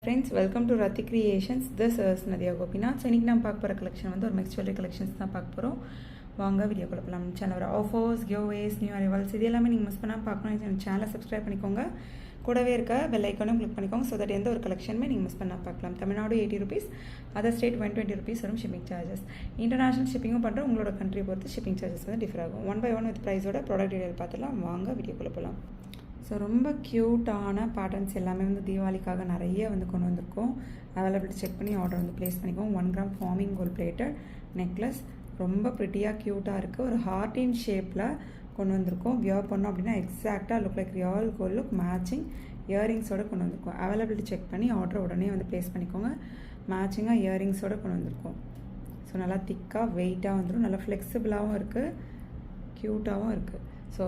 Friends, welcome to Rathi creations. This is Nadiya Gopinath. இன்னைக்கு நம்ம பார்க்க போகிற கலெக்ஷன் வந்து ஒரு மிக்ஸ் ஜுவல்லரி கலெக்ஷன்ஸ் தான் பார்க்க போகிறோம். வாங்க வீடியோ கொடுக்கலாம். சேனல் வர ஆஃபர்ஸ், கிவ்அவேஸ், நியூ அரைவல்ஸ் இது எல்லாமே நீங்கள் மிஸ் பண்ணால் பார்க்கணும். சேனலை சப்ஸ்கிரைப் பண்ணிக்கோங்க. கூடவே இருக்க பெல் ஐக்கானும் கிளிக் பண்ணிக்கோங்க. ஸோ தட் எந்த ஒரு கலெக்ஷனுமே நீங்கள் மிஸ் பண்ணால் பார்க்கலாம். Tamil Nadu 80 rupees, other state 120 rupees வரும் ஷிப்பிங் சார்ஜஸ். இன்டர்நேஷனல் ஷிப்பிங்கும் பண்ணுறோம். உங்களோட கண்ட்ரி பொறுத்து ஷிப்பிங் சார்ஜஸ் வந்து டிஃபர் ஆகும். 1 by 1 வித் ப்ரைஸோட ப்ராடக்ட் டீடைல் பார்த்துலாம். வாங்க வீடியோக்குள்ளே போகலாம். ஸோ ரொம்ப க்யூட்டான பேட்டர்ன்ஸ் எல்லாமே வந்து தீபாவளிக்காக நிறைய வந்து கொண்டு வந்திருக்கோம். அவைலபிலிட்டி செக் பண்ணி ஆர்டர் வந்து ப்ளேஸ் பண்ணிக்கோங்க. 1 gram forming gold plated necklace ரொம்ப ப்ரிட்டியாக க்யூட்டாக இருக்குது. ஒரு ஹார்டின் ஷேப்பில் கொண்டு வந்திருக்கோம். வியர் பண்ணோம் அப்படின்னா எக்ஸாக்டாக look like real gold look matching இயரிங்ஸோடு கொண்டு வந்திருக்கோம். அவைலபிலிட்டி செக் பண்ணி ஆர்டர் உடனே வந்து ப்ளேஸ் பண்ணிக்கோங்க. மேட்சிங்காக இயரிங்ஸோடு கொண்டு வந்திருக்கோம். ஸோ நல்லா திக்காக வெயிட்டாக வந்துடும். நல்லா ஃப்ளெக்சிபிளாகவும் இருக்குது, க்யூட்டாகவும் இருக்குது. ஸோ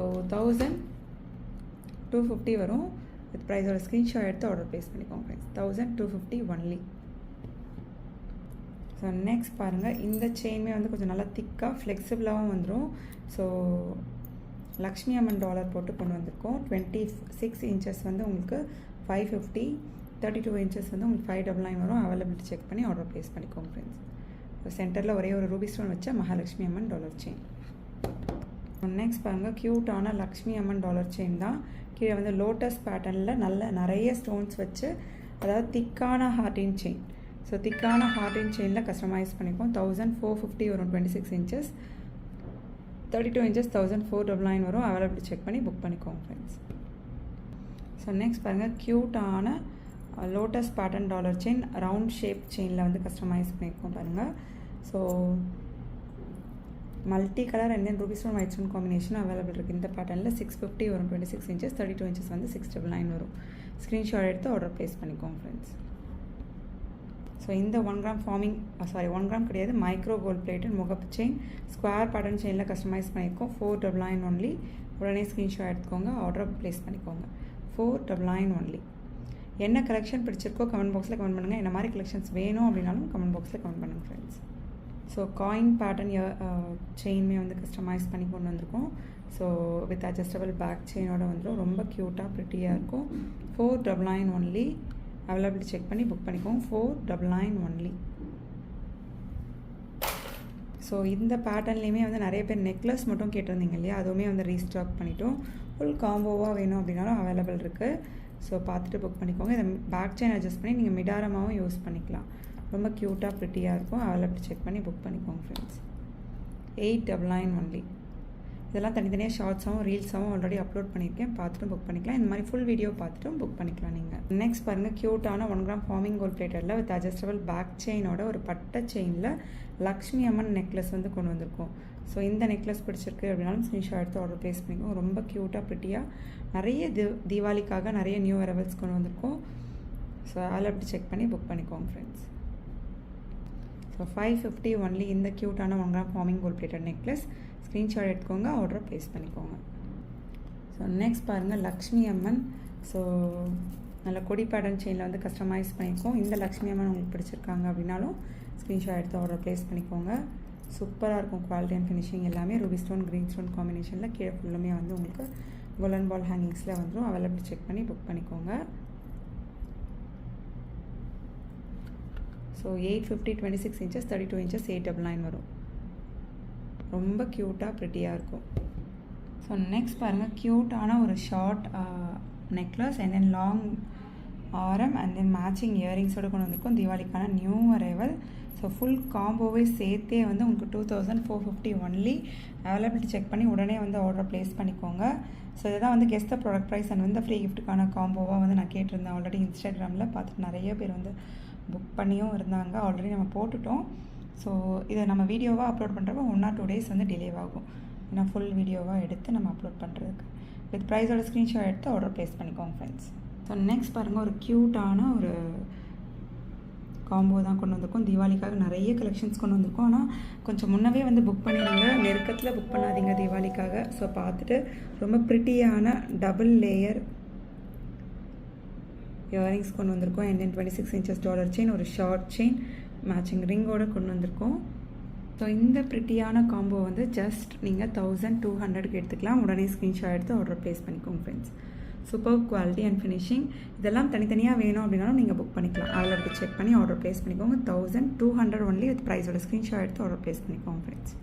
1250 வரும். வித் ப்ரைஸோட ஸ்க்ரீன்ஷாட் எடுத்து ஆர்டர் ப்ளேஸ் பண்ணிக்கோங்க ஃப்ரெண்ட்ஸ். 1250 ஒன்லி. ஸோ நெக்ஸ்ட் பாருங்கள், இந்த செயின்மே வந்து கொஞ்சம் நல்லா திக்காக ஃப்ளெக்சிபிளாகவும் வந்துடும். ஸோ லக்ஷ்மி அம்மன் டாலர் போட்டு கொண்டு வந்திருக்கோம். 26 inches வந்து உங்களுக்கு 550, 32 inches வந்து உங்களுக்கு 599 வரும். அவைலபிலிட்டி செக் பண்ணி ஆர்டர் ப்ளேஸ் பண்ணிக்கோங்க ஃப்ரெண்ட்ஸ். ஸோ சென்டரில் ஒரே ஒரு ரூபி ஸ்டோன் வச்ச மகாலட்சுமி அம்மன் டாலர் செயின். நெக்ஸ்ட் பாருங்கள், க்யூட்டான லக்ஷ்மி அம்மன் டாலர் செயின் தான். கீழே வந்து லோட்டஸ் பேட்டர்னில் நிறைய ஸ்டோன்ஸ் வச்சு, அதாவது திக்கான ஹார்டின் செயின். ஸோ திக்கான ஹார்டின் செயினில் கஸ்டமைஸ் பண்ணிப்போம். 1450 வரும். 26 inches, 32 inches 1499 வரும். அவைலபிலிட்டி செக் பண்ணி புக் பண்ணிக்கோங்க ஃப்ரெண்ட்ஸ். ஸோ நெக்ஸ்ட் பாருங்கள், க்யூட்டான lotus pattern dollar chain round shape செயினில் வந்து கஸ்டமைஸ் பண்ணியிருக்கோம் பாருங்கள். So multi colour and then Ruby stone white stone combination available இருக்குது. இந்த பேட்டர்னில் 650 வரும். 26 inches, 32 inches வந்து 699 வரும். ஸ்க்ரீன்ஷாட் எடுத்து ஆர்டர் ப்ளேஸ் பண்ணிக்கோங்க ஃப்ரெண்ட்ஸ். ஸோ இந்த 1 gram ஃபார்மிங் 1 gram கிடையாது, மைக்ரோ கோல்ட் பிளேட்டட் முகப்பு செயின் ஸ்கொயர் பேட்டர்ன் செயினில் கஸ்டமைஸ் பண்ணியிருக்கோம். 499 ஒன்லி. உடனே ஸ்க்ரீன்ஷாட் எடுத்துக்கோங்க, ஆர்டர் ப்ளேஸ் பண்ணிக்கோங்க. 499 ஒன்லி. என்ன கலெக்ஷன் பிடிச்சிருக்கோ கமெண்ட் பாக்ஸில் கமெண்ட் பண்ணுங்கள். என்ன மாதிரி கலெக்ஷன்ஸ் வேணும் அப்படின்னாலும் கமெண்ட் பாக்ஸில் கமெண்ட் பண்ணுங்கள் ஃப்ரெண்ட்ஸ். ஸோ காயின் பேட்டர்ன் செயின்மே வந்து கஸ்டமைஸ் பண்ணி கொண்டு வந்திருக்கோம். ஸோ வித் அட்ஜஸ்டபிள் பேக் செயினோட வந்துடும். ரொம்ப க்யூட்டாக ப்ரிட்டியாக இருக்கும். 499 ஒன்லி. அவைலபிலிட்டி செக் பண்ணி புக் பண்ணிக்கோங்க. 499 ஒன்லி. ஸோ இந்த பேட்டர்ன்லேயுமே வந்து நிறைய பேர் நெக்லஸ் மட்டும் கேட்டிருந்தீங்க இல்லையா, அதுவுமே வந்து ரீஸ்டாக் பண்ணிட்டோம். ஃபுல் காம்போவாக வேணும் அப்படின்னாலும் அவைலபிள் இருக்குது. ஸோ பார்த்துட்டு புக் பண்ணிக்கோங்க. இதை பேக் செயின் அட்ஜஸ்ட் பண்ணி நீங்கள் மிடாரமாகவும் யூஸ் பண்ணிக்கலாம். ரொம்ப க்யூட்டாக ப்ரிட்டியாக இருக்கும். அவைலபிலிட்டி செக் பண்ணி புக் பண்ணிக்கோங்க ஃப்ரெண்ட்ஸ். 899 ஒன்லி. இதெல்லாம் தனித்தனியாக ஷார்ட்ஸாகவும் ரீல்ஸாகவும் ஆல்ரெடி அப்லோட் பண்ணியிருக்கேன். பார்த்துட்டு புக் பண்ணிக்கலாம். இந்த மாதிரி ஃபுல் வீடியோ பார்த்துட்டும் புக் பண்ணிக்கலாம் நீங்கள். நெக்ஸ்ட் பாருங்கள், க்யூட்டான 1 gram ஃபார்மிங் கோல்ட் பிளேட்டரில் வித் அட்ஜஸ்டபிள் பேக் செயினோட ஒரு பட்டை செயினில் லக்ஷ்மி அம்மன் நெக்லஸ் வந்து கொண்டு வந்திருக்கோம். ஸோ இந்த நெக்லஸ் பிடிச்சிருக்கு அப்படின்னாலும் ஸ்க்ரீன்ஷாட் எடுத்து ஆர்டர் ப்ளேஸ் பண்ணிக்கோங்க. ரொம்ப க்யூட்டாக ப்ரிட்டியாக நிறைய தீபாவளிக்காக நிறைய நியூ அரைவல்ஸ் கொண்டு வந்திருக்கோம். ஸோ அவைலபிலிட்டி செக் பண்ணி புக் பண்ணிக்கோங்க ஃப்ரெண்ட்ஸ். So 550 only. இந்த க்யூட்டான 1 gram forming gold plated necklace screenshot எடுத்துக்கோங்க, ஆர்டர் ப்ளேஸ் பண்ணிக்கோங்க. ஸோ நெக்ஸ்ட் பாருங்கள், லக்ஷ்மி அம்மன். ஸோ நல்ல கொடி பேட்டர்ன் செயினில் வந்து கஸ்டமைஸ் பண்ணியிருக்கோம். இந்த லக்ஷ்மி அம்மன் உங்களுக்கு பிடிச்சிருக்காங்க அப்படின்னாலும் ஸ்க்ரீன்ஷாட் எடுத்து ஆர்டர் ப்ளேஸ் பண்ணிக்கோங்க. சூப்பராக இருக்கும் குவாலிட்டி அண்ட் ஃபினிஷிங் எல்லாமே. ரூபி ஸ்டோன் க்ரீன் ஸ்டோன் காம்பினேஷனில் கீழே ஃபுல்லுமே வந்து உங்களுக்கு கோல்டன் பால் ஹேங்கிங்ஸில் வந்துடும். அவைலபிலிட்டி செக் பண்ணி புக் பண்ணிக்கோங்க. ஸோ 850, 26 inches, 32 inches 899 வரும். ரொம்ப க்யூட்டாக ப்ரிட்டியாக இருக்கும். ஸோ நெக்ஸ்ட் பாருங்கள், க்யூட்டான ஒரு short necklace and then long ஆரம் அண்ட் தென் மேட்சிங் இயரிங்ஸோடு கொண்டு வந்திருக்கோம். தீபாவளிக்கான நியூ அரைவல். ஸோ ஃபுல் காம்போவே சேர்த்தே வந்து உங்களுக்கு 2450 ஒன்லி. அவைலபிலிட்டி செக் பண்ணி உடனே வந்து ஆர்டர் ப்ளேஸ் பண்ணிக்கோங்க. ஸோ இதுதான் வந்து guess the product price and வந்து ஃப்ரீ கிஃப்ட்டுக்கான காம்போவாக வந்து நான் கேட்டிருந்தேன். ஆல்ரெடி இன்ஸ்டாகிராமில் பார்த்துட்டு நிறைய பேர் வந்து புக் பண்ணியும் இருந்தாங்க. ஆல்ரெடி நம்ம போட்டுட்டோம். ஸோ இதை நம்ம வீடியோவாக அப்லோட் பண்ணுறப்போ 1 or 2 days வந்து டிலே ஆகும். ஏன்னா ஃபுல் வீடியோவாக எடுத்து நம்ம அப்லோட் பண்ணுறதுக்கு. வித் ப்ரைஸோட ஸ்க்ரீன்ஷாட் எடுத்து ஆர்டர் ப்ளேஸ் பண்ணிக்கோங்க ஃப்ரெண்ட்ஸ். ஸோ நெக்ஸ்ட் பாருங்கள், ஒரு க்யூட்டான ஒரு காம்போ தான் கொண்டு வந்திருக்கோம். தீபாவளிக்காக நிறைய கலெக்ஷன்ஸ் கொண்டு வந்திருக்கோம். ஆனால் கொஞ்சம் முன்னவே வந்து புக் பண்ணிடுங்க, நெருக்கத்தில் புக் பண்ணாதீங்க தீபாவளிக்காக. ஸோ பார்த்துட்டு ரொம்ப ப்ரிட்டியான டபுள் லேயர் இயரிங்ஸ் கொண்டு வந்திருக்கோம். And then 26 inches dollar chain, ஒரு ஷார்ட் செயின் மேட்சிங் ரிங்கோடு கொண்டு வந்திருக்கோம். ஸோ இந்த ப்ரிட்டியான காம்போ வந்து ஜஸ்ட் நீங்கள் 1200க்கு எடுத்துக்கலாம். உடனே ஸ்க்ரீன்ஷாட் எடுத்து ஆர்டர் ப்ளேஸ் பண்ணிக்கோங்க friends. Super quality and finishing. இதெல்லாம் தனித்தனியாக வேணும் அப்படின்னாலும் நீங்கள் புக் பண்ணிக்கலாம். அவைலபிலிட்டி செக் பண்ணி ஆர்டர் ப்ளேஸ் பண்ணிக்கோங்க. 1200 ஒன்லி வித் ப்ரைஸோட ஸ்க்ரீன்ஷாட் எடுத்து ஆர்டர் ப்ளேஸ் பண்ணிக்கோங்க ஃப்ரெண்ட்ஸ்.